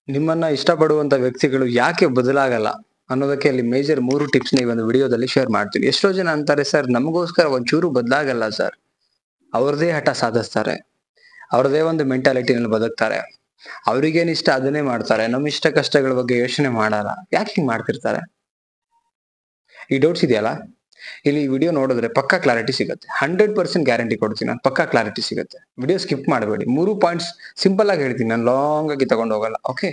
ನಿಮ್ಮನ್ನ ಇಷ್ಟಪಡುವಂತ ವ್ಯಕ್ತಿಗಳು ಯಾಕೆ ಬದಲಾಗಲ್ಲ ಅನ್ನೋದಕ್ಕೆ ಅಲ್ಲಿ ಮೇಜರ್ 3 ಟಿಪ್ಸ್ ಈ ಒಂದು ವಿಡಿಯೋದಲ್ಲಿ ಶೇರ್ ಮಾಡ್ತೀನಿ. ಎಷ್ಟೋ ಜನ ಅಂತಾರೆ, ಸರ್ ನಮಗೋಸ್ಕರ ಒಂಚೂರು ಬದಲಾಗಲ್ಲ ಸರ್. ಅವ್ರದೇ ಹಠ ಸಾಧಿಸ್ತಾರೆ, ಅವ್ರದೇ ಒಂದು ಮೆಂಟಾಲಿಟಿನಲ್ಲಿ ಬದುಕ್ತಾರೆ, ಅವ್ರಿಗೇನ್ ಇಷ್ಟ ಅದನ್ನೇ ಮಾಡ್ತಾರೆ, ನಮ್ಮ ಇಷ್ಟ ಕಷ್ಟಗಳ ಬಗ್ಗೆ ಯೋಚನೆ ಮಾಡಲ್ಲ. ಯಾಕೆ ಹಿಂಗ್ ಮಾಡ್ತಿರ್ತಾರೆ? ಈ ಡೌಟ್ಸ್ ಇದೆಯಲ್ಲ, ಇಲ್ಲಿ ಈ ವಿಡಿಯೋ ನೋಡಿದ್ರೆ ಪಕ್ಕಾ ಕ್ಲಾರಿಟಿ ಸಿಗುತ್ತೆ. 100% ಗ್ಯಾರಂಟಿ ಕೊಡ್ತೀನಿ ನಾನು, ಪಕ್ಕಾ ಕ್ಲಾರಿಟಿ ಸಿಗುತ್ತೆ. ವಿಡಿಯೋ ಸ್ಕಿಪ್ ಮಾಡಬೇಡಿ. 3 ಪಾಯಿಂಟ್ಸ್ ಸಿಂಪಲ್ ಆಗಿ ಹೇಳ್ತೀನಿ, ನಾನು ಲಾಂಗ್ ಆಗಿ ತಗೊಂಡು ಹೋಗಲ್ಲ. ಓಕೆ,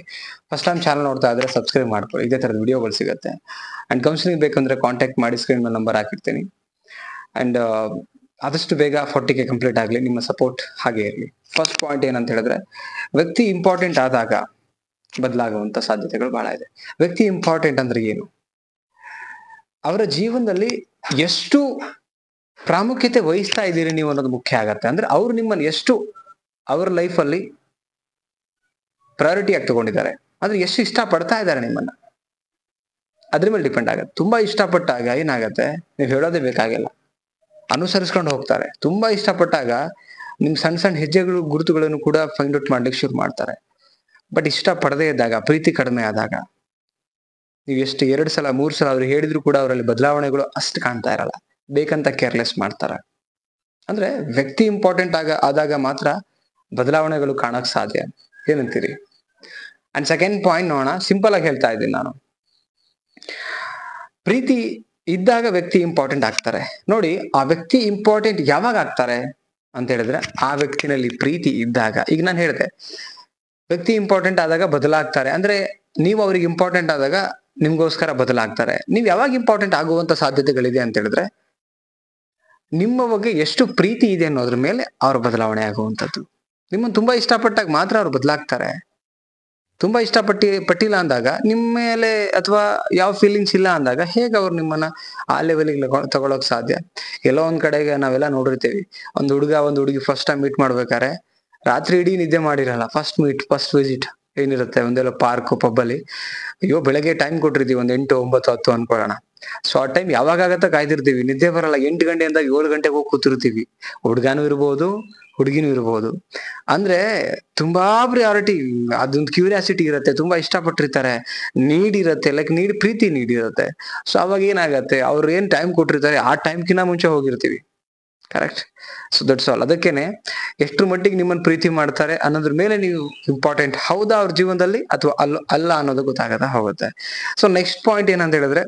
ಫಸ್ಟ್ ಟೈಮ್ ಚಾನಲ್ ನೋಡ್ತಾ ಇದ್ರೆ ಸಬ್ಸ್ಕ್ರೈಬ್ ಮಾಡ್ಕೊಳ್ಳಿ, ಇದೇ ತರದ ವಿಡಿಯೋಗಳು ಸಿಗುತ್ತೆ. ಅಂಡ್ ಕೌನ್ಸಿಲಿಂಗ್ ಬೇಕಂದ್ರೆ ಕಾಂಟ್ಯಾಕ್ಟ್ ಮಾಡಿ, ಸ್ಕ್ರೀನ್ ಮೇಲೆ ನಂಬರ್ ಹಾಕಿರ್ತೀನಿ. ಅಂಡ್ ಆದಷ್ಟು ಬೇಗ 40K ಕಂಪ್ಲೀಟ್ ಆಗಲಿ, ನಿಮ್ಮ ಸಪೋರ್ಟ್ ಹಾಗೆ ಇರಲಿ. ಫಸ್ಟ್ ಪಾಯಿಂಟ್ ಏನಂತ ಹೇಳಿದ್ರೆ, ವ್ಯಕ್ತಿ ಇಂಪಾರ್ಟೆಂಟ್ ಆದಾಗ ಬದಲಾಗುವಂತ ಸಾಧ್ಯತೆಗಳು ಬಹಳ ಇದೆ. ವ್ಯಕ್ತಿ ಇಂಪಾರ್ಟೆಂಟ್ ಅಂದ್ರೆ ಏನು? ಅವರ ಜೀವನದಲ್ಲಿ ಎಷ್ಟು ಪ್ರಾಮುಖ್ಯತೆ ವಹಿಸ್ತಾ ಇದ್ದೀರಿ ನೀವು ಅನ್ನೋದು ಮುಖ್ಯ ಆಗತ್ತೆ. ಅಂದ್ರೆ ಅವ್ರು ನಿಮ್ಮನ್ನು ಎಷ್ಟು ಅವರ ಲೈಫ್ ಅಲ್ಲಿ ಪ್ರಯಾರಿಟಿ ಆಗಿ ತಗೊಂಡಿದ್ದಾರೆ, ಅಂದ್ರೆ ಎಷ್ಟು ಇಷ್ಟ ಪಡ್ತಾ ಇದ್ದಾರೆ ನಿಮ್ಮನ್ನ, ಅದ್ರ ಮೇಲೆ ಡಿಪೆಂಡ್ ಆಗತ್ತೆ. ತುಂಬಾ ಇಷ್ಟಪಟ್ಟಾಗ ಏನಾಗತ್ತೆ, ನೀವು ಹೇಳೋದೇ ಬೇಕಾಗಿಲ್ಲ, ಅನುಸರಿಸ್ಕೊಂಡು ಹೋಗ್ತಾರೆ. ತುಂಬಾ ಇಷ್ಟಪಟ್ಟಾಗ ನಿಮ್ ಸಣ್ಣ ಸಣ್ಣ ಹೆಜ್ಜೆಗಳು ಗುರುತುಗಳನ್ನು ಕೂಡ ಫೈಂಡ್ ಔಟ್ ಮಾಡ್ಲಿಕ್ಕೆ ಶುರು ಮಾಡ್ತಾರೆ. ಬಟ್ ಇಷ್ಟ ಪಡದೇ ಇದ್ದಾಗ, ಪ್ರೀತಿ ಕಡಿಮೆ ಆದಾಗ, ನೀವು ಎಷ್ಟು 2 ಸಲ 3 ಸಲ ಅವ್ರು ಹೇಳಿದ್ರು ಕೂಡ ಅವರಲ್ಲಿ ಬದಲಾವಣೆಗಳು ಅಷ್ಟು ಕಾಣ್ತಾ ಇರಲ್ಲ. ಬೇಕಂತ ಕೇರ್ಲೆಸ್ ಮಾಡ್ತಾರೆ. ಅಂದ್ರೆ ವ್ಯಕ್ತಿ ಇಂಪಾರ್ಟೆಂಟ್ ಆದಾಗ ಮಾತ್ರ ಬದಲಾವಣೆಗಳು ಕಾಣಕ್ ಸಾಧ್ಯ. ಏನಂತೀರಿ? ಅಂಡ್ ಸೆಕೆಂಡ್ ಪಾಯಿಂಟ್ ನೋಡೋಣ. ಸಿಂಪಲ್ ಆಗಿ ಹೇಳ್ತಾ ಇದ್ದೀನಿ ನಾನು. ಪ್ರೀತಿ ಇದ್ದಾಗ ವ್ಯಕ್ತಿ ಇಂಪಾರ್ಟೆಂಟ್ ಆಗ್ತಾರೆ. ನೋಡಿ, ಆ ವ್ಯಕ್ತಿ ಇಂಪಾರ್ಟೆಂಟ್ ಯಾವಾಗ ಆಗ್ತಾರೆ ಅಂತ ಹೇಳಿದ್ರೆ, ಆ ವ್ಯಕ್ತಿನಲ್ಲಿ ಪ್ರೀತಿ ಇದ್ದಾಗ. ಈಗ ನಾನು ಹೇಳಿದೆ, ವ್ಯಕ್ತಿ ಇಂಪಾರ್ಟೆಂಟ್ ಆದಾಗ ಬದಲಾಗ್ತಾರೆ. ಅಂದ್ರೆ ನೀವು ಅವ್ರಿಗೆ ಇಂಪಾರ್ಟೆಂಟ್ ಆದಾಗ ನಿಮ್ಗೋಸ್ಕರ ಬದಲಾಗ್ತಾರೆ. ನೀವ್ ಯಾವಾಗ ಇಂಪಾರ್ಟೆಂಟ್ ಆಗುವಂತ ಸಾಧ್ಯತೆಗಳಿದೆ ಅಂತ ಹೇಳಿದ್ರೆ, ನಿಮ್ಮ ಬಗ್ಗೆ ಎಷ್ಟು ಪ್ರೀತಿ ಇದೆ ಅನ್ನೋದ್ರ ಮೇಲೆ ಅವ್ರ ಬದಲಾವಣೆ ಆಗುವಂಥದ್ದು. ನಿಮ್ಮನ್ನು ತುಂಬಾ ಇಷ್ಟಪಟ್ಟಾಗ ಮಾತ್ರ ಅವ್ರು ಬದಲಾಗ್ತಾರೆ. ತುಂಬಾ ಪಟ್ಟಿಲ್ಲ ಅಂದಾಗ, ನಿಮ್ಮ ಮೇಲೆ ಅಥವಾ ಯಾವ ಫೀಲಿಂಗ್ಸ್ ಇಲ್ಲ ಅಂದಾಗ ಹೇಗೆ ಅವ್ರು ನಿಮ್ಮನ್ನ ಆ ಲೆವೆಲ್ಗೆ ತಗೊಳಕ್ ಸಾಧ್ಯ? ಎಲ್ಲೋ ಒಂದ್ ಕಡೆಗೆ ನಾವೆಲ್ಲ ನೋಡಿರ್ತೀವಿ, ಒಂದು ಹುಡುಗಿ ಫಸ್ಟ್ ಟೈಮ್ ಮೀಟ್ ಮಾಡ್ಬೇಕಾರೆ ರಾತ್ರಿ ಇಡೀ ನಿದ್ದೆ ಮಾಡಿರಲ್ಲ. ಫಸ್ಟ್ ವಿಸಿಟ್ ಏನಿರುತ್ತೆ, ಒಂದೆಲ್ಲ ಪಾರ್ಕ್ ಪಬ್ ಅಲ್ಲಿ, ಅಯ್ಯೋ ಬೆಳಗ್ಗೆ ಟೈಮ್ ಕೊಟ್ಟಿರ್ತೀವಿ, ಒಂದ್ 8, 9, 10 ಅನ್ಕೊಳ್ಳೋಣ. ಸೊ ಆ ಟೈಮ್ ಯಾವಾಗ ಆಗತ್ತ ಕಾಯ್ದಿರ್ತೀವಿ, ನಿದ್ದೆ ಬರಲ್ಲ. 8 ಗಂಟೆ ಅಂದಾಗ 7 ಗಂಟೆಗೆ ಹೋಗಿ ಕೂತಿರ್ತೀವಿ. ಹುಡುಗಾನು ಇರ್ಬೋದು, ಹುಡುಗಿನೂ ಇರ್ಬೋದು. ಅಂದ್ರೆ ತುಂಬಾ ಪ್ರಿಯಾರಿಟಿ, ಅದೊಂದು ಕ್ಯೂರಿಯಾಸಿಟಿ ಇರುತ್ತೆ, ತುಂಬಾ ಇಷ್ಟಪಟ್ಟಿರ್ತಾರೆ, ನೀಡ್ ಇರುತ್ತೆ, ಪ್ರೀತಿ ನೀಡ್ ಇರುತ್ತೆ. ಸೊ ಅವಾಗ ಏನಾಗತ್ತೆ, ಅವ್ರು ಏನ್ ಟೈಮ್ ಕೊಟ್ಟಿರ್ತಾರೆ ಆ ಟೈಮ್ಕಿನ್ನ ಮುಂಚೆ ಹೋಗಿರ್ತೀವಿ. ಕರೆಕ್ಟ್? So that's all. ಅದಕ್ಕೇನೆ ಎಷ್ಟ್ರ ಮಟ್ಟಿಗೆ ನಿಮ್ಮನ್ನ ಪ್ರೀತಿ ಮಾಡ್ತಾರೆ ಅನ್ನೋದ್ರ ಮೇಲೆ ನೀವು ಇಂಪಾರ್ಟೆಂಟ್ ಹೌದಾ ಅವ್ರ ಜೀವನದಲ್ಲಿ ಅಥವಾ ಅಲ್ಲ ಅನ್ನೋದು ಗೊತ್ತಾಗದ ಹೋಗುತ್ತೆ. ಸೊ ನೆಕ್ಸ್ಟ್ ಪಾಯಿಂಟ್ ಏನಂತ ಹೇಳಿದ್ರೆ,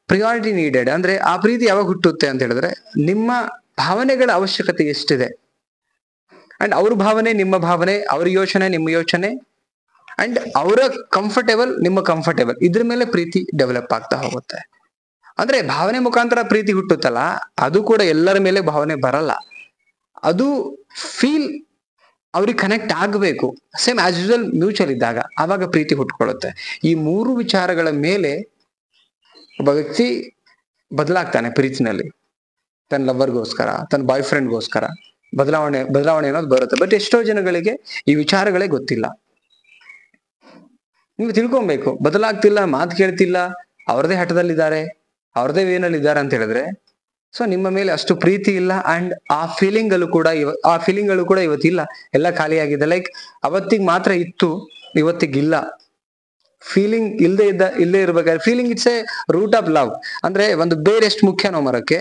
ಪ್ರಿಯಾರಿಟಿ ನೀಡೆಡ್. ಅಂದ್ರೆ ಆ ಪ್ರೀತಿ ಯಾವಾಗ ಹುಟ್ಟುತ್ತೆ ಅಂತ ಹೇಳಿದ್ರೆ, ನಿಮ್ಮ ಭಾವನೆಗಳ ಅವಶ್ಯಕತೆ ಎಷ್ಟಿದೆ, ಅಂಡ್ ಅವ್ರ ಭಾವನೆ ನಿಮ್ಮ ಭಾವನೆ, ಅವ್ರ ಯೋಚನೆ ನಿಮ್ಮ ಯೋಚನೆ, ಅಂಡ್ ಅವರ ಕಂಫರ್ಟೇಬಲ್ ನಿಮ್ಮ ಕಂಫರ್ಟೇಬಲ್, ಇದ್ರ ಮೇಲೆ ಪ್ರೀತಿ ಡೆವಲಪ್ ಆಗ್ತಾ ಹೋಗುತ್ತೆ. ಅಂದ್ರೆ ಭಾವನೆ ಮುಖಾಂತರ ಪ್ರೀತಿ ಹುಟ್ಟುತ್ತಲ್ಲ, ಅದು ಕೂಡ ಎಲ್ಲರ ಮೇಲೆ ಭಾವನೆ ಬರಲ್ಲ. ಅದು ಫೀಲ್ ಅವ್ರಿಗೆ ಕನೆಕ್ಟ್ ಆಗಬೇಕು. ಸೇಮ್ ಆಸ್ ಯೂಶುವಲ್ ಮ್ಯೂಚುವಲ್ ಇದ್ದಾಗ ಆವಾಗ ಪ್ರೀತಿ ಹುಟ್ಕೊಳ್ಳುತ್ತೆ. ಈ 3 ವಿಚಾರಗಳ ಮೇಲೆ ಒಬ್ಬ ವ್ಯಕ್ತಿ ಬದಲಾಗ್ತಾನೆ ಪ್ರೀತಿನಲ್ಲಿ. ತನ್ನ ಲವರ್ಗೋಸ್ಕರ, ತನ್ನ ಬಾಯ್ ಫ್ರೆಂಡ್ಗೋಸ್ಕರ ಬದಲಾವಣೆ ಅನ್ನೋದು ಬರುತ್ತೆ. ಬಟ್ ಎಷ್ಟೋ ಜನಗಳಿಗೆ ಈ ವಿಚಾರಗಳೇ ಗೊತ್ತಿಲ್ಲ. ನೀವು ತಿಳ್ಕೊಬೇಕು, ಬದಲಾಗ್ತಿಲ್ಲ, ಮಾತು ಕೇಳ್ತಿಲ್ಲ, ಅವ್ರದೇ ಹಠದಲ್ಲಿದ್ದಾರೆ, ಅವ್ರದೇ ವೇನಲ್ಲಿ ಇದ್ದಾರೆ ಅಂತ ಹೇಳಿದ್ರೆ, ಸೊ ನಿಮ್ಮ ಮೇಲೆ ಅಷ್ಟು ಪ್ರೀತಿ ಇಲ್ಲ. ಅಂಡ್ ಆ ಫೀಲಿಂಗ್ಗಳು ಕೂಡ ಇವತ್ತಿಲ್ಲ, ಎಲ್ಲ ಖಾಲಿ ಆಗಿದೆ. ಲೈಕ್ ಅವತ್ತಿಗೆ ಮಾತ್ರ ಇತ್ತು, ಇವತ್ತಿಗಿಲ್ಲ. ಫೀಲಿಂಗ್ ಇಲ್ಲದೆ ಇರ್ಬೇಕಾದ್ರೆ, feeling it's a root of love. ಅಂದ್ರೆ ಒಂದು ಬೇರೆ ಎಷ್ಟು ಮುಖ್ಯನೋ ಮರಕ್ಕೆ,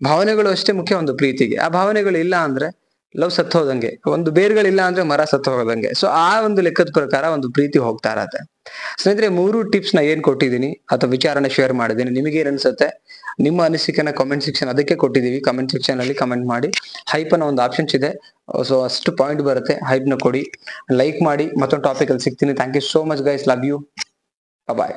ಭಾವನೆಗಳು ಅಷ್ಟೇ ಮುಖ್ಯ ಒಂದು ಪ್ರೀತಿಗೆ. ಆ ಭಾವನೆಗಳು ಇಲ್ಲ ಅಂದ್ರೆ ಲವ್ ಸತ್ತು ಹೋದಂಗೆ, ಒಂದು ಬೇರ್ಗಳಿಲ್ಲ ಅಂದ್ರೆ ಮರ ಸತ್ತು ಹೋದಂಗೆ. ಸೊ ಆ ಒಂದು ಲೆಕ್ಕದ ಪ್ರಕಾರ ಒಂದು ಪ್ರೀತಿ ಹೋಗ್ತಾ ಇರತ್ತೆ. ಸ್ನೇಹಿತರೆ, 3 ಟಿಪ್ಸ್ ನ ಏನ್ ಕೊಟ್ಟಿದ್ದೀನಿ ಅಥವಾ ವಿಚಾರನ ಶೇರ್ ಮಾಡಿದ್ದೀನಿ, ನಿಮಗೆ ಏನ್ ಅನ್ಸುತ್ತೆ? ನಿಮ್ಮ ಅನಿಸಿಕೆನ ಕಾಮೆಂಟ್ ಸೆಕ್ಷನ್ ಅದಕ್ಕೆ ಕೊಟ್ಟಿದೀವಿ. ಕಾಮೆಂಟ್ ಸೆಕ್ಷನ್ ಅಲ್ಲಿ ಕಮೆಂಟ್ ಮಾಡಿ. ಹೈಪ್ ಅನ್ನೋ ಒಂದು ಆಪ್ಷನ್ಸ್ ಇದೆ, ಸೊ ಅಷ್ಟು ಪಾಯಿಂಟ್ ಬರುತ್ತೆ, ಹೈಪ್ ನ ಕೊಡಿ, ಲೈಕ್ ಮಾಡಿ. ಮತ್ತೊಂದು ಟಾಪಿಕ್ ಅಲ್ಲಿ ಸಿಗ್ತೀನಿ. Thank you so much guys, love you, bye.